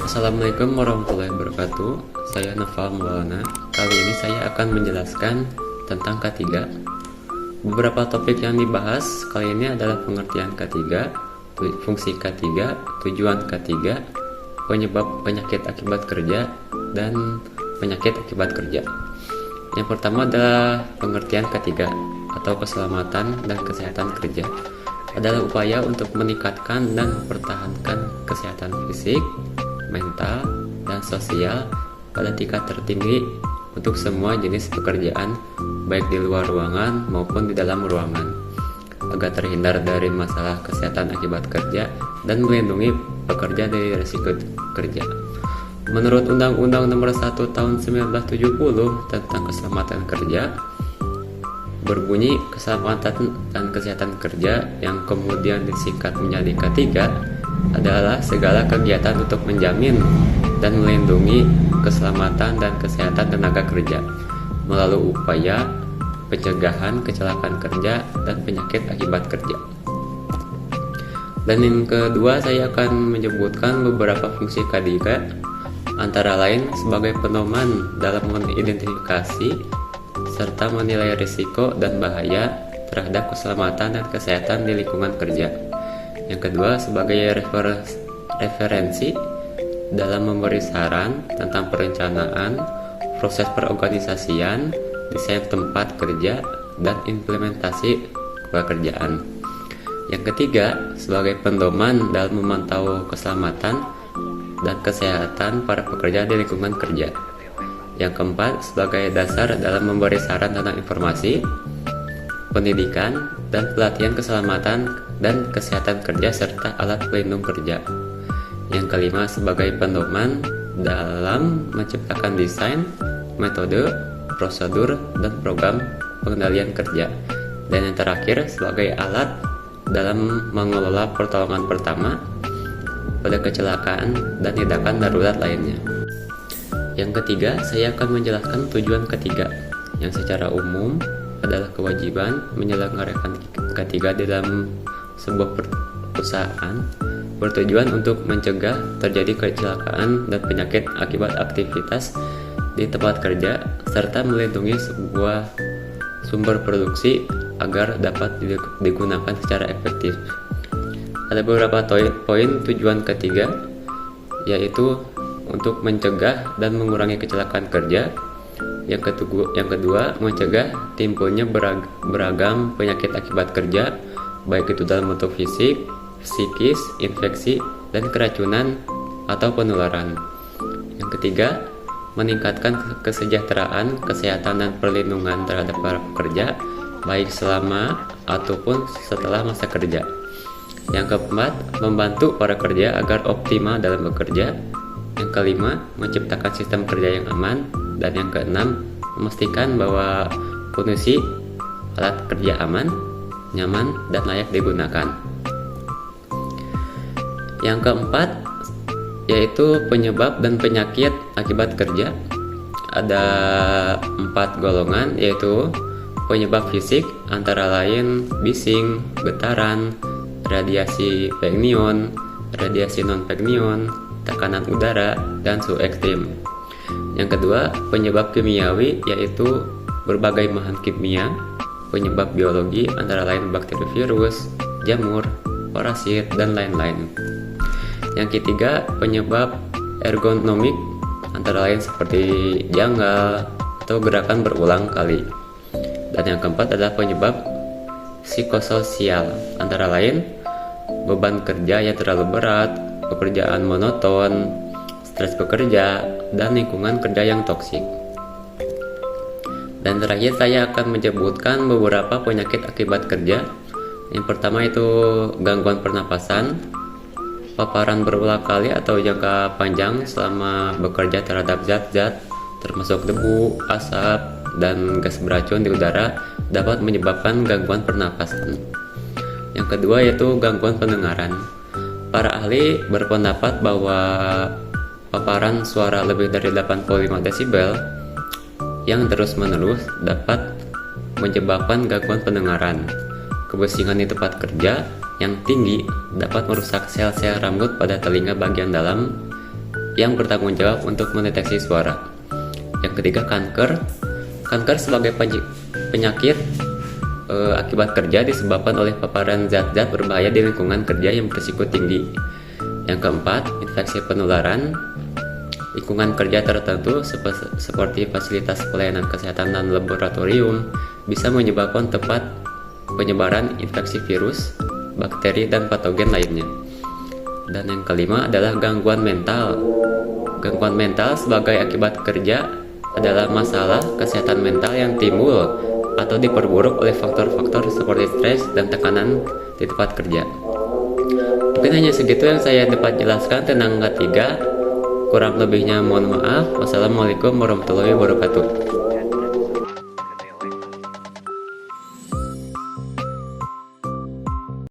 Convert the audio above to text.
Assalamualaikum warahmatullahi wabarakatuh. Saya Noval Maulana. Kali ini saya akan menjelaskan tentang K3. Beberapa topik yang dibahas kali ini adalah pengertian K3, fungsi K3, tujuan K3, penyebab penyakit akibat kerja, dan penyakit akibat kerja. Yang pertama adalah pengertian K3 atau keselamatan dan kesehatan kerja. Adalah upaya untuk meningkatkan dan mempertahankan kesehatan fisik, mental, dan sosial pada tingkat tertinggi untuk semua jenis pekerjaan, baik di luar ruangan maupun di dalam ruangan, agar terhindar dari masalah kesehatan akibat kerja dan melindungi pekerja dari risiko kerja. Menurut Undang-Undang Nomor 1 Tahun 1970 tentang Keselamatan Kerja, berbunyi keselamatan dan kesehatan kerja yang kemudian disingkat menjadi K3 adalah segala kegiatan untuk menjamin dan melindungi keselamatan dan kesehatan tenaga kerja melalui upaya pencegahan kecelakaan kerja dan penyakit akibat kerja. Dan yang kedua, saya akan menyebutkan beberapa fungsi K3, antara lain sebagai pedoman dalam mengidentifikasi serta menilai risiko dan bahaya terhadap keselamatan dan kesehatan di lingkungan kerja. Yang kedua, sebagai referensi dalam memberi saran tentang perencanaan, proses perorganisasian, desain tempat kerja, dan implementasi pekerjaan. Yang ketiga, sebagai pedoman dalam memantau keselamatan dan kesehatan para pekerja di lingkungan kerja. Yang keempat, sebagai dasar dalam memberi saran tentang informasi, pendidikan, dan pelatihan keselamatan dan kesehatan kerja serta alat pelindung kerja. Yang kelima, sebagai pedoman dalam menciptakan desain, metode, prosedur, dan program pengendalian kerja. Dan yang terakhir, sebagai alat dalam mengelola pertolongan pertama pada kecelakaan dan tindakan darurat lainnya. Yang ketiga, saya akan menjelaskan tujuan K3, yang secara umum adalah kewajiban menyelenggarakan K3 dalam sebuah perusahaan bertujuan untuk mencegah terjadi kecelakaan dan penyakit akibat aktivitas di tempat kerja serta melindungi sebuah sumber produksi agar dapat digunakan secara efektif. Ada beberapa poin tujuan K3, yaitu untuk mencegah dan mengurangi kecelakaan kerja. Yang kedua, mencegah timbulnya beragam penyakit akibat kerja, baik itu dalam bentuk fisik, psikis, infeksi, dan keracunan atau penularan. Yang ketiga, meningkatkan kesejahteraan, kesehatan, dan perlindungan terhadap para pekerja, baik selama ataupun setelah masa kerja. Yang keempat, membantu para kerja agar optimal dalam bekerja. Yang kelima, menciptakan sistem kerja yang aman. Dan yang keenam, memastikan bahwa kondisi alat kerja aman, nyaman, dan layak digunakan. Yang keempat, yaitu penyebab dan penyakit akibat kerja. Ada 4 golongan, yaitu penyebab fisik, antara lain bising, getaran, radiasi peknion, radiasi non-peknion, tekanan udara, dan suhu ekstrim. Yang kedua, penyebab kimiawi, yaitu berbagai bahan kimia. Penyebab biologi, antara lain bakteri, virus, jamur, parasit, dan lain-lain. Yang ketiga, penyebab ergonomik, antara lain seperti janggal atau gerakan berulang kali. Dan yang keempat adalah penyebab psikososial, antara lain beban kerja yang terlalu berat, pekerjaan monoton, stres bekerja, dan lingkungan kerja yang toksik. Dan terakhir, saya akan menyebutkan beberapa penyakit akibat kerja. Yang pertama itu gangguan pernapasan, paparan berulang kali atau jangka panjang selama bekerja terhadap zat-zat termasuk debu, asap, dan gas beracun di udara dapat menyebabkan gangguan pernapasan. Yang kedua yaitu gangguan pendengaran. Para ahli berpendapat bahwa paparan suara lebih dari 85 desibel yang terus-menerus dapat menyebabkan gangguan pendengaran. Kebisingan di tempat kerja yang tinggi dapat merusak sel-sel rambut pada telinga bagian dalam yang bertanggung jawab untuk mendeteksi suara. Yang ketiga, kanker. Kanker sebagai penyakit akibat kerja disebabkan oleh paparan zat-zat berbahaya di lingkungan kerja yang berisiko tinggi. Yang keempat, infeksi penularan. Lingkungan kerja tertentu seperti fasilitas pelayanan kesehatan dan laboratorium bisa menyebabkan tempat penyebaran infeksi virus, bakteri, dan patogen lainnya. Dan yang kelima adalah gangguan mental. Gangguan mental sebagai akibat kerja adalah masalah kesehatan mental yang timbul atau diperburuk oleh faktor-faktor seperti stres dan tekanan di tempat kerja. Mungkin hanya segitu yang saya dapat jelaskan tentang ketiga. Kurang lebihnya mohon maaf. Wassalamualaikum warahmatullahi wabarakatuh.